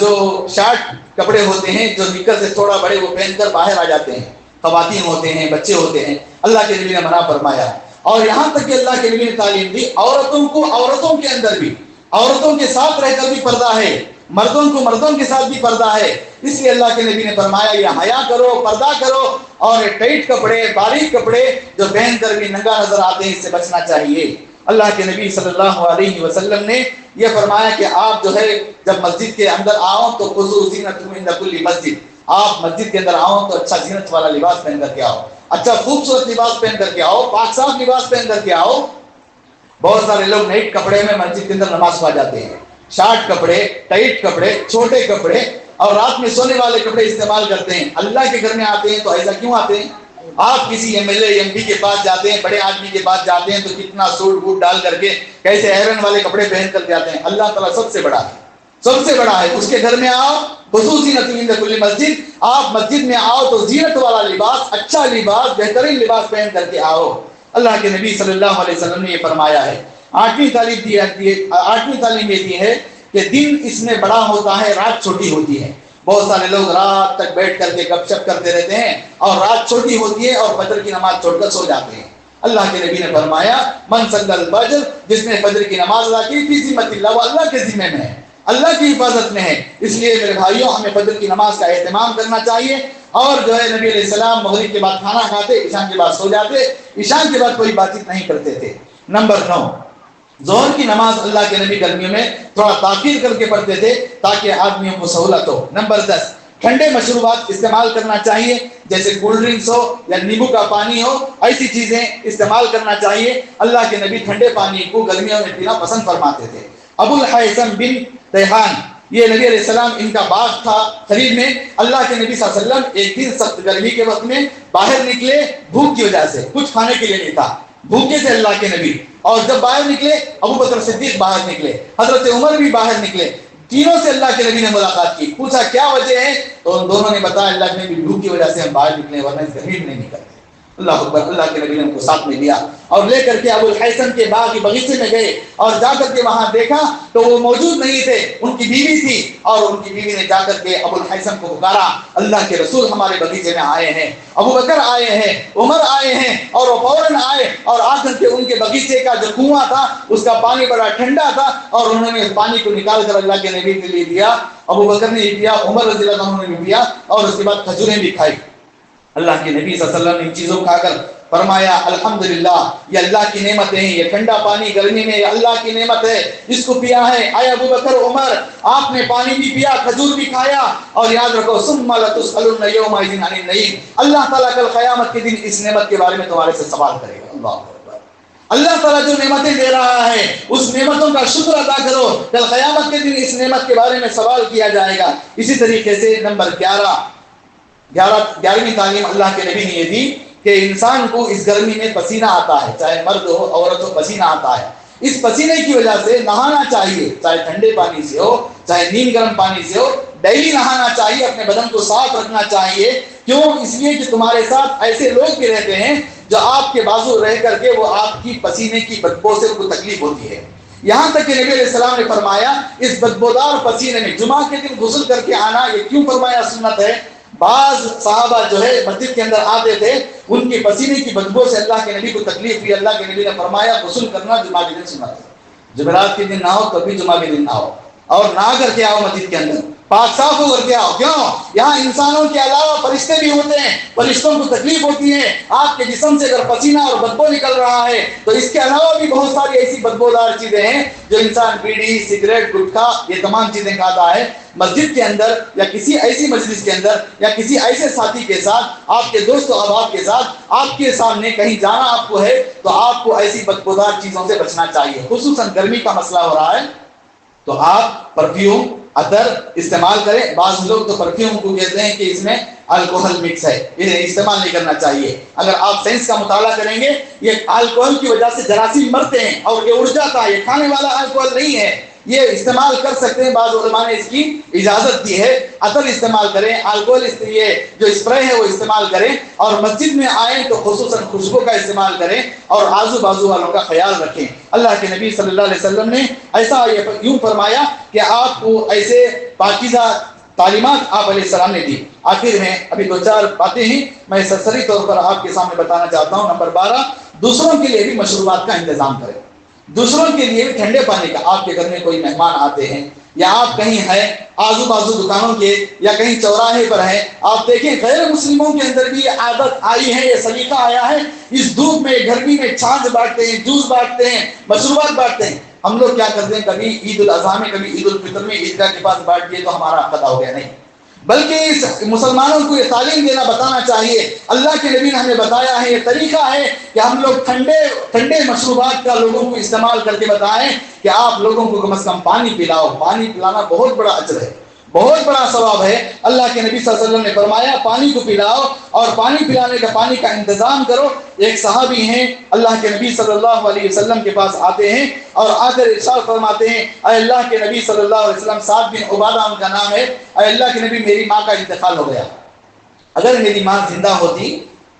جو شارٹ کپڑے ہوتے ہیں، جو نکر سے تھوڑا بڑے، وہ پہن کر باہر آ جاتے ہیں، خواتین ہوتے ہیں، بچے ہوتے ہیں، اللہ کے نبی نے منع فرمایا۔ اور یہاں تک کہ اللہ کے نبی نے تعلیم دی عورتوں کو، عورتوں کے اندر بھی، عورتوں کے ساتھ رہ کر بھی پردہ ہے، مردوں کو مردوں کے ساتھ بھی پردہ ہے، اس لیے اللہ کے نبی نے فرمایا یہ حیا کرو، پردہ کرو، اور ٹائٹ کپڑے، باریک کپڑے جو پہن کر بھی ننگا نظر آتے ہیں، اس سے بچنا چاہیے۔ اللہ کے نبی صلی اللہ علیہ وسلم نے یہ فرمایا کہ آپ جو ہے جب مسجد کے اندر آؤ تو خذوا زینتکم عند کل مسجد، آپ مسجد کے اندر آؤ تو اچھا زینت والا لباس پہن کر کے آؤ، اچھا خوبصورت لباس پہن کر کے آؤ، پاک صاف لباس پہن کر کے آؤ۔ بہت سارے لوگ نائٹ کپڑے میں مسجد کے اندر نماز پڑھ جاتے ہیں، شارٹ کپڑے، ٹائٹ کپڑے، چھوٹے کپڑے اور رات میں سونے والے کپڑے استعمال کرتے ہیں۔ اللہ کے گھر میں آتے ہیں تو ایسا کیوں آتے ہیں؟ آپ کسی M L A M P کے پاس جاتے ہیں، بڑے آدمی کے پاس جاتے ہیں تو کتنا سوٹ بوٹ ڈال کر کے، کیسے آئرن والے کپڑے پہن کر کے آتے ہیں۔ اللہ تعالیٰ سب سے بڑا ہے، سب سے بڑا ہے، اس کے گھر میں آؤ خصوصی عند کل مسجد، آپ مسجد میں آؤ تو زینت والا لباس، اچھا لباس، بہترین لباس پہن کر کے آؤ۔ اللہ کے نبی صلی اللہ علیہ وسلم نے یہ فرمایا ہے۔ آٹھویں تعلیم یہ دی ہے کہ دن اس میں بڑا ہوتا ہے، رات چھوٹی ہوتی ہے۔ بہت سارے لوگ رات تک بیٹھ کر کے گپ شپ کرتے رہتے ہیں اور رات چھوٹی ہوتی ہے اور فجر کی نماز چھوڑ کر سو جاتے ہیں۔ اللہ کے نبی نے فرمایا من صلی الفجر، جس نے فجر کی نماز ادا کی، فی ذمۃ اللہ، وہ اللہ کے ذمہ میں ہے، اللہ کی حفاظت میں ہے۔ اس لیے میرے بھائیوں، ہمیں فجر کی نماز کا اہتمام کرنا چاہیے، اور جو ہے نبی علیہ السلام مغرب کے بعد کھانا کھاتے، عشاء کے بعد سو جاتے، عشاء کے بعد کوئی بات چیت نہیں کرتے تھے۔ نمبر 9، ظہر کی نماز اللہ کے نبی گرمیوں میں تھوڑا تاخیر کر کے پڑھتے تھے تاکہ آدمیوں کو سہولت ہو۔ نمبر 10، ٹھنڈے مشروبات استعمال کرنا چاہیے، جیسے کولڈ ڈرنکس ہو یا نیمبو کا پانی ہو، ایسی چیزیں استعمال کرنا چاہیے۔ اللہ کے نبی ٹھنڈے پانی کو گرمیوں میں پینا پسند فرماتے تھے۔ ابو الحیثم بن تیحان، یہ نبی علیہ السلام ان کا باغ تھا قریب میں۔ اللہ کے نبی صلی اللہ علیہ وسلم ایک دن سخت گرمی کے وقت میں باہر نکلے، بھوک کی وجہ سے، کچھ کھانے کے لیے نہیں تھا، بھوکے تھے اللہ کے نبی۔ اور جب باہر نکلے، ابو بکر صدیق باہر نکلے، حضرت عمر بھی باہر نکلے، تینوں سے اللہ کے نبی نے ملاقات کی، پوچھا کیا وجہ ہے، تو ان دونوں نے بتایا اللہ کے نبی بھوک کی وجہ سے ہم باہر نکلے، ورنہ اس گرمی میں نہیں نکلتے۔ اللہ اکبر، اللہ کے نبی نے ان کو ساتھ میں لیا اور لے کر کے ابو الحیثم کے باغ کے باغیچے میں گئے، اور جا کر کے وہاں دیکھا تو وہ موجود نہیں تھے، ان کی بیوی تھی، اور ان کی بیوی نے جا کر کے ابو الحیثم کو پکارا، اللہ کے رسول ہمارے باغیچے میں آئے ہیں، ابو بکر آئے ہیں، عمر آئے ہیں، اور وہ فوراً آئے اور آ کر کے ان کے باغیچے کا جو کنواں تھا اس کا پانی بڑا ٹھنڈا تھا، اور انہوں نے اس پانی کو نکال کر اللہ کے نبی کے لیے دیا، ابو بکر نے بھی دیا، عمر رضی اللہ عنہ نے بھی دیا، اور اس کے بعد کھجوریں بھی کھائی۔ اللہ کے نبی صلی اللہ علیہ وسلم نے ان چیزوں کو کھا کر فرمایا الحمدللہ، یہ اللہ کی نعمتیں ہیں، یہ ٹھنڈا پانی گرمی میں اللہ کی نعمت ہے، اس کو پیا ہے۔ آئے ابو بکر، عمر، آپ نے پانی بھی پیا، کھجور بھی کھایا، اور یاد رکھو ثم لتسألن یومئذ عن النعیم، اللہ تعالیٰ کل قیامت کے دن اس نعمت کے بارے میں تمہارے سے سوال کرے گا۔ اللہ اکبر، اللہ تعالیٰ جو نعمتیں دے رہا ہے اس نعمتوں کا شکر ادا کرو، کل قیامت کے دن اس نعمت کے بارے میں سوال کیا جائے گا۔ اسی طریقے سے نمبر 11ویں تعلیم اللہ کے نبی نے یہ دی کہ انسان کو اس گرمی میں پسینہ آتا ہے، چاہے مرد ہو عورت ہو، پسینہ آتا ہے، اس پسینے کی وجہ سے نہانا چاہیے، چاہے ٹھنڈے پانی سے ہو چاہے نیم گرم پانی سے ہو، ڈیلی نہانا چاہیے، اپنے بدن کو صاف رکھنا چاہیے۔ کیوں؟ اس لیے کہ تمہارے ساتھ ایسے لوگ بھی رہتے ہیں جو آپ کے بازو رہ کر کے وہ آپ کی پسینے کی بدبو سے ان کو تکلیف ہوتی ہے۔ یہاں تک کہ نبی علیہ السلام نے فرمایا اس بدبودار پسینے میں جمعہ کے دن غسل کر کے آنا، یہ کیوں فرمایا سنت ہے؟ بعض صحابہ جو ہے مسجد کے اندر آتے تھے، ان کے پسینے کی بدبو سے اللہ کے نبی کو تکلیف ہوئی، اللہ کے نبی نے فرمایا غسل کرنا جمعہ کے دن سنت ہے، جمعرات کے دن نہ ہو کبھی جمعہ کے دن نہ ہو، اور نہ کر کے آؤ مسجد کے اندر، پاک صاف ہو کر کے آؤ۔ کیوں؟ یہاں انسانوں کے علاوہ فرشتے بھی ہوتے ہیں، فرشتوں کو تکلیف ہوتی ہے، آپ کے جسم سے اگر پسینہ اور بدبو نکل رہا ہے تو اس کے علاوہ بھی بہت ساری ایسی بدبودار چیزیں ہیں جو انسان بیڑی، سگریٹ، گٹکا، یہ تمام چیزیں کھاتا ہے۔ مسجد کے اندر یا کسی ایسی مجلس کے اندر یا کسی ایسے ساتھی کے ساتھ، آپ کے دوست و احباب کے ساتھ، آپ کے سامنے کہیں جانا آپ کو ہے تو آپ کو ایسی بدبودار چیزوں سے بچنا چاہیے۔ خصوصاً گرمی کا مسئلہ ہو رہا ہے تو آپ پرفیوم، عطر استعمال کریں۔ بعض لوگ تو پرفیوم کو کہتے ہیں کہ اس میں الکوہل مکس ہے، انہیں استعمال نہیں کرنا چاہیے۔ اگر آپ سائنس کا مطالعہ کریں گے، یہ الکوہل کی وجہ سے جراثیم مرتے ہیں اور یہ اڑ جاتا ہے، یہ کھانے والا الکوہل نہیں ہے، یہ استعمال کر سکتے ہیں، بعض علماء نے اس کی اجازت دی ہے۔ عطر استعمال کریں، الکوہل یہ جو اسپرے ہے وہ استعمال کریں، اور مسجد میں آئیں تو خصوصاً خوشبو کا استعمال کریں اور آزو بازو والوں کا خیال رکھیں۔ اللہ کے نبی صلی اللہ علیہ وسلم نے ایسا یوں فرمایا کہ آپ کو ایسے پاکیزہ تعلیمات آپ علیہ السلام نے دی۔ آخر میں ابھی 2-4 باتیں ہیں میں سرسری طور پر آپ کے سامنے بتانا چاہتا ہوں۔ نمبر 12، دوسروں کے لیے بھی مشروبات کا انتظام کریں، دوسروں کے لیے بھی ٹھنڈے پانی کا۔ آپ کے گھر میں کوئی مہمان آتے ہیں یا آپ کہیں ہیں آزو بازو دکانوں کے یا کہیں چوراہے پر ہیں، آپ دیکھیں غیر مسلموں کے اندر بھی یہ عادت آئی ہے، یہ سلیقہ آیا ہے، اس دھوپ میں گرمی میں چھاچھ بانٹتے ہیں، جوس بانٹتے ہیں، مشروبات بانٹتے ہیں۔ ہم لوگ کیا کرتے ہیں، کبھی عید الاضحیٰ میں، کبھی عید الفطر میں عیدگاہ کے پاس بانٹ دیے تو ہمارا عقیدہ ہو گیا، نہیں، بلکہ اس مسلمانوں کو یہ تعلیم دینا، بتانا چاہیے۔ اللہ کے نبی نے ہمیں بتایا ہے، یہ طریقہ ہے کہ ہم لوگ ٹھنڈے مشروبات کا لوگوں کو استعمال کر کے بتائیں کہ آپ لوگوں کو کم از کم پانی پلاؤ۔ پانی پلانا بہت بڑا اجر ہے، بہت بڑا ثواب ہے۔ اللہ کے نبی صلی اللہ علیہ وسلم نے فرمایا پانی کو پلاؤ اور پانی پلانے کا، پانی کا انتظام کرو۔ ایک صحابی ہیں اللہ کے نبی صلی اللہ علیہ وسلم کے پاس آتے ہیں اور آ کر ارشاد فرماتے ہیں، اے اللہ کے نبی صلی اللہ علیہ وسلم، سعد بن عبادہ ان کا نام ہے، اے اللہ کے نبی میری ماں کا انتقال ہو گیا، اگر میری ماں زندہ ہوتی،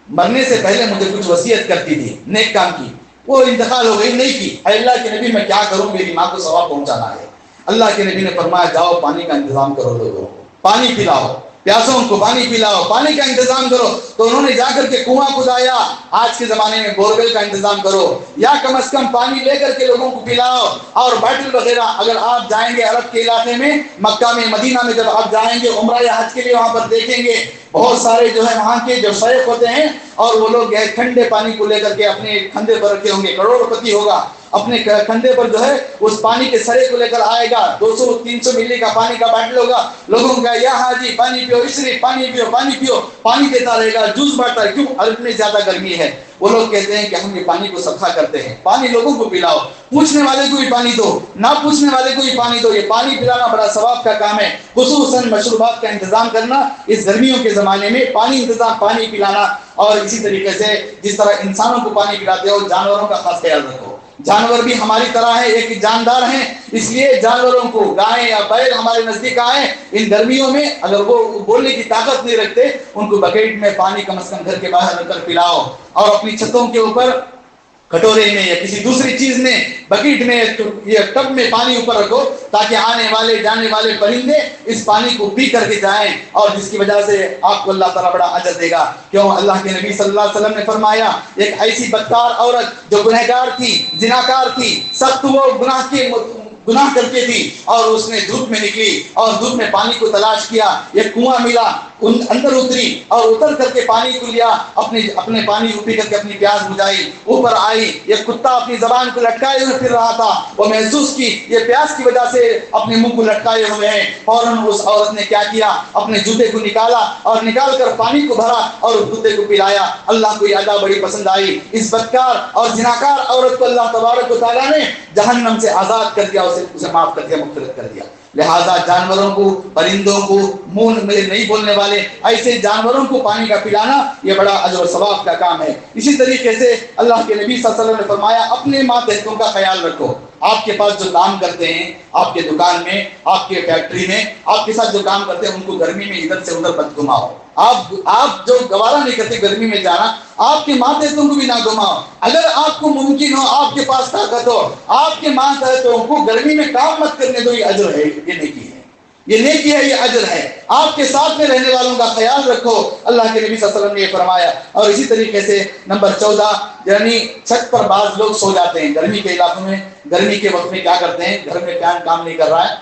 مرنے سے پہلے مجھے کچھ وصیت کرتی تھی، نیک کام کی، وہ انتقال ہو گئی، نہیں کی، اے اللہ کے نبی میں کیا کروں، میری ماں کو ثواب پہنچانا ہے۔ اللہ کے نبی نے فرمایا جاؤ پانی کا انتظام کرو، لوگوں کو پانی پلاؤ، پیاسوں کو پانی پلاؤ، پانی کا انتظام کرو۔ تو انہوں نے جا کر کے کنواں کھدایا، آج کے زمانے میں بورویل کا انتظام کرو، یا کم از کم پانی لے کر کے لوگوں کو پلاؤ۔ اور باٹل وغیرہ، اگر آپ جائیں گے عرب کے علاقے میں، مکہ میں، مدینہ میں جب آپ جائیں گے عمرہ یا حج کے لیے، وہاں پر دیکھیں گے بہت سارے جو ہے وہاں کے جو شیخ ہوتے ہیں اور وہ لوگ ٹھنڈے پانی کو لے کر کے اپنے کندھے پر رکھے ہوں گے، کروڑ پتی ہوگا، اپنے کندھے پر جو ہے اس پانی کے سرے کو لے کر آئے گا، 200-300 ملی کا پانی کا باٹل ہوگا، لوگوں کا یا حاجی پانی پیو، اسری پانی پیو، پانی پیو، پانی دیتا رہے گا، جوس بانٹتا ہے. کیوں؟ اتنی زیادہ گرمی ہے. وہ لوگ کہتے ہیں کہ ہم یہ پانی کو صدقہ کرتے ہیں، پانی لوگوں کو پلاؤ، پوچھنے والے کو بھی پانی دو، نہ پوچھنے والے کو بھی پانی دو. یہ پانی پلانا بڑا ثواب کا کام ہے. خصوصاً مشروبات کا انتظام کرنا اس گرمیوں کے زمانے میں، پانی پلانا. اور اسی طریقے سے جس طرح انسانوں کو پانی پلاتے ہو، جانوروں کا خاص خیال رکھو. جانور بھی ہماری طرح ہے، ایک جاندار ہیں، اس لیے جانوروں کو، گائے یا بیل ہمارے نزدیک آئے ان گرمیوں میں، اگر وہ بولنے کی طاقت نہیں رکھتے، ان کو بکیٹ میں پانی کم از کم گھر کے باہر رکھ کر پلاؤ، اور اپنی چھتوں کے اوپر کٹورے میں یا کسی دوسری چیز میں، بکیٹ میں یا ٹب میں پانی اوپر رکھو، تاکہ آنے والے جانے والے پرندے اس پانی کو پی کر کے جائیں، اور جس کی وجہ سے آپ کو اللہ تعالیٰ بڑا اجر دے گا. کیوں؟ اللہ کے نبی صلی اللہ علیہ وسلم نے فرمایا، ایک ایسی بدکار عورت جو گنہگار تھی، زناکار تھی، سخت وہ گناہ کرتی تھی، اور اس نے دھوپ میں نکلی اور دھوپ میں پانی کو تلاش کیا، ایک کنواں ملا، اندر اتری اور اتر کر کے پانی کو لیا، اپنے پانی کو پی کر کے اپنی پیاس بجھائی، اوپر آئی، ایک کتا اپنی زبان کو لٹکائے ہوئے پھر رہا تھا، وہ محسوس کی یہ پیاس کی وجہ سے اپنے منہ کو لٹکائے ہوئے ہیں. فوراً اس عورت نے کیا کیا؟ اپنے جوتے کو نکالا اور نکال کر پانی کو بھرا اور اس کتے کو پلایا. اللہ کو یہ ادا بڑی پسند آئی. اس بدکار اور زناکار عورت کو اللہ تبارک و تعالیٰ نے جہنم سے آزاد کر دیا، اسے معاف کر دیا، مغفرت کر دیا. لہذا جانوروں کو، پرندوں کو، منہ میں نہیں بولنے والے ایسے جانوروں کو پانی کا پلانا یہ بڑا اجر و ثواب کا کام ہے. اسی طریقے سے اللہ کے نبی صلی اللہ علیہ وسلم نے فرمایا، اپنے ماتحتوں کا خیال رکھو. آپ کے پاس جو کام کرتے ہیں، آپ کے دکان میں، آپ کے فیکٹری میں، آپ کے ساتھ جو کام کرتے ہیں، ان کو گرمی میں ادھر سے ادھر مت گھماؤ. آپ جو گوارا نہیں کرتے گرمی میں جانا، آپ کے ماتحتوں کو بھی نہ گھماؤ. اگر آپ کو ممکن ہو، آپ کے پاس طاقت ہو، آپ کے ماتحتوں کو گرمی میں کام مت کرنے دو. یہ اجر ہے، یہ نیکی ہے، یہ نیکی ہے، یہ اجر ہے. آپ کے ساتھ میں رہنے والوں کا خیال رکھو. اللہ کے نبی صلی اللہ علیہ وسلم نے یہ فرمایا. اور اسی طریقے سے نمبر 14، یعنی چھت پر بعض لوگ سو جاتے ہیں گرمی کے علاقوں میں. گرمی کے وقت میں کیا کرتے ہیں؟ گھر میں فین کام نہیں کر رہا ہے،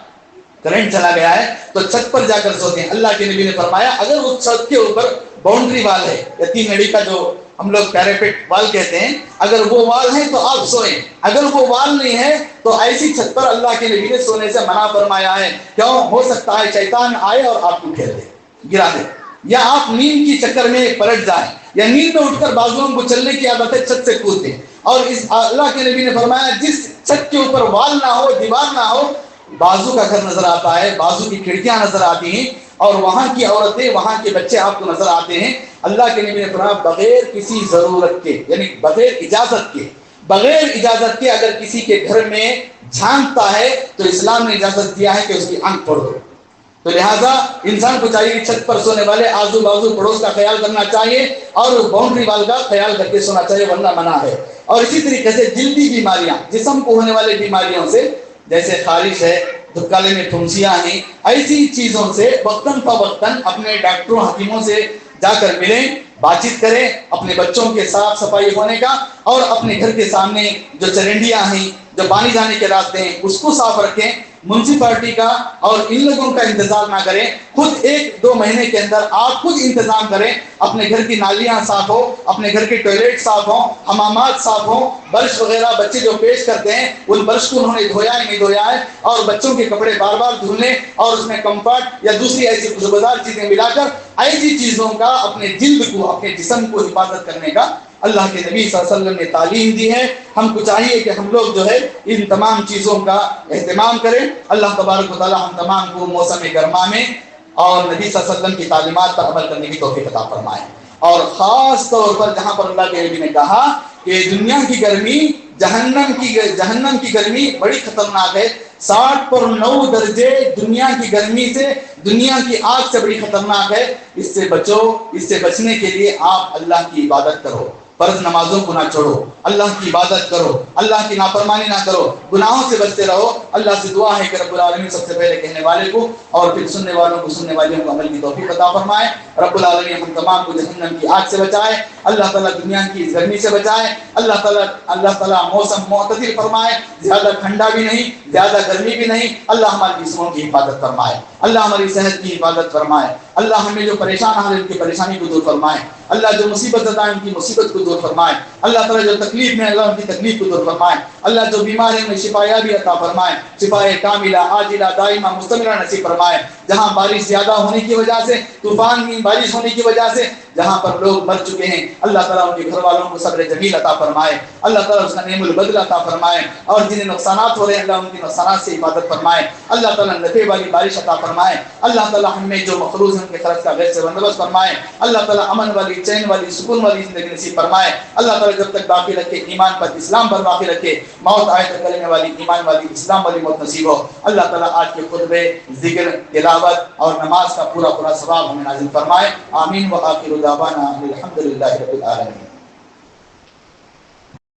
کرنٹ چلا گیا ہے، تو چھت پر جا کر سوتے ہیں. اللہ کے نبی نے فرمایا، اگر اس چھت کے اوپر باؤنڈری وال ہے یا 3 نڑی کا جو ہم لوگ پیراپیٹ وال کہتے ہیں، اگر وہ وال ہے تو آپ سوئیں. اگر وہ وال نہیں ہے تو ایسی چھت پر اللہ کے نبی نے سونے سے منع فرمایا ہے. کیوں؟ ہو سکتا ہے شیطان آئے اور آپ کو کھیل دے، گرا دے، یا آپ نیند کی چکر میں پلٹ جائیں، یا نیند میں اٹھ کر بازوؤں کو چلنے کی عادت ہے، چھت سے کود دیں. اور اس اللہ کے نبی نے فرمایا، جس چھت کے اوپر وال نہ ہو، دیوار نہ ہو، بازو کا گھر نظر آتا ہے، بازو کی کھڑکیاں نظر آتی ہیں، اور وہاں کی عورتیں، وہاں کے بچے آپ کو نظر آتے ہیں. اللہ کے نبی نے فرمایا، بغیر کسی ضرورت کے، یعنی بغیر اجازت کے اگر کسی کے گھر میں جھانکتا ہے تو اسلام نے اجازت دیا ہے کہ اس کی آنکھ پھوڑ دو. تو لہذا انسان کو چاہیے کہ چھت پر سونے والے آزو بازو پڑوس کا خیال کرنا چاہیے، اور باؤنڈری وال کا خیال کر کے سونا چاہیے، ورنہ منع ہے. اور اسی طریقے سے جلدی بیماریاں، جسم کو ہونے والی بیماریوں سے، جیسے خارش ہے، دھکالے میں پھنسیاں ہیں، ایسی چیزوں سے وقتاً فوقتاً اپنے ڈاکٹروں، حکیموں سے جا کر ملیں، بات چیت کریں. اپنے بچوں کے صاف صفائی ہونے کا، اور اپنے گھر کے سامنے جو چرنڈیاں ہیں، جو پانی جانے کے راستے ہیں، اس کو صاف رکھیں. میونسپلٹی کا اور ان لوگوں کا انتظار نہ کریں، خود 1-2 مہینے کے اندر آپ خود انتظام کریں. اپنے گھر کی نالیاں صاف ہو، اپنے گھر کے ٹوائلٹ صاف ہوں، حمامات صاف ہوں، برش وغیرہ بچے جو پیش کرتے ہیں ان برش کو انہوں نے دھویا ہے نہیں دھویا ہے، اور بچوں کے کپڑے بار بار دھلنے، اور اس میں کمفرٹ یا دوسری ایسی خوشبودار چیزیں ملا کر ایسی چیزوں کا اپنے جلد کو، اپنے جسم کو حفاظت کرنے کا اللہ کے نبی صلی اللہ علیہ وسلم نے تعلیم دی ہے. ہم کو چاہیے کہ ہم لوگ جو ہے ان تمام چیزوں کا اہتمام کریں. اللہ تبارک و تعالی ہم تمام کو موسم گرما میں اور نبی صلی اللہ علیہ وسلم کی تعلیمات پر عمل کرنے کی توفیق عطا فرمائے. اور خاص طور پر جہاں پر اللہ کے نبی نے کہا کہ دنیا کی گرمی جہنم کی گرمی بڑی خطرناک ہے، 60 پر 9 درجے دنیا کی گرمی سے، دنیا کی آگ سے بڑی خطرناک ہے. اس سے بچو. اس سے بچنے کے لیے آپ اللہ کی عبادت کرو، فرض نمازوں کو نہ چھوڑو، اللہ کی عبادت کرو، اللہ کی نافرمانی نہ کرو، گناہوں سے بچتے رہو. اللہ سے دعا ہے کہ رب العالمین سب سے پہلے کہنے والے کو اور پھر سننے والوں کو، سننے والوں کو عمل کی توفیق عطا فرمائے. رب العالمین ہم تمام کو جہنم کی آگ سے بچائے. اللہ تعالیٰ دنیا کی اس گرمی سے بچائے. اللہ تعالیٰ موسم معتدل فرمائے، زیادہ ٹھنڈا بھی نہیں، زیادہ گرمی بھی نہیں. اللہ ہماری جسموں کی حفاظت فرمائے، اللہ ہماری صحت کی حفاظت فرمائے. اللہ ہمیں جو پریشان حال ان کی پریشانی کو دور فرمائے، اللہ جو مصیبت زدہ ان کی مصیبت کو دور فرمائے، اللہ تعالیٰ جو تکلیف میں اللہ ان کی تکلیف کو دور فرمائے، اللہ جو بیمار ہیں شفا یابی عطا فرمائے، شفا کاملہ عاجلہ دائمہ مستمرہ نصیب فرمائے۔ جہاں بارش زیادہ ہونے کی وجہ سے، طوفان کی بارش ہونے کی وجہ سے جہاں پر لوگ مر چکے ہیں، اللہ تعالیٰ ان کے گھر والوں کو صبر جمیل عطا فرمائے، اللہ تعالیٰ اس کا نعم البدل عطا فرمائے، اور جنہیں نقصانات ہو رہے ہیں اللہ ان کے نقصانات سے حفاظت فرمائے، اللہ تعالیٰ نفع والی بارش عطا فرمائے، اللہ تعالیٰ ہم میں جو مقروض ہیں ان کے خرچ کا غیر سے بندوبست فرمائے، اللہ تعالیٰ امن والی، چین والی، سکون والی زندگی نصیب فرمائے، اللہ تعالیٰ جب تک باقی رکھے ایمان پر، اسلام پر باقی رکھے، موت آئے تو کلمے والی، ایمان والی، اسلام والی موت نصیب ہو۔ اللہ تعالیٰ آج کے خطبے، ذکر، تلاوت اور نماز کا پورا ثواب ہمیں نازل فرمائے۔ آمین و آخر دعوانا الحمدللہ رب العالمین۔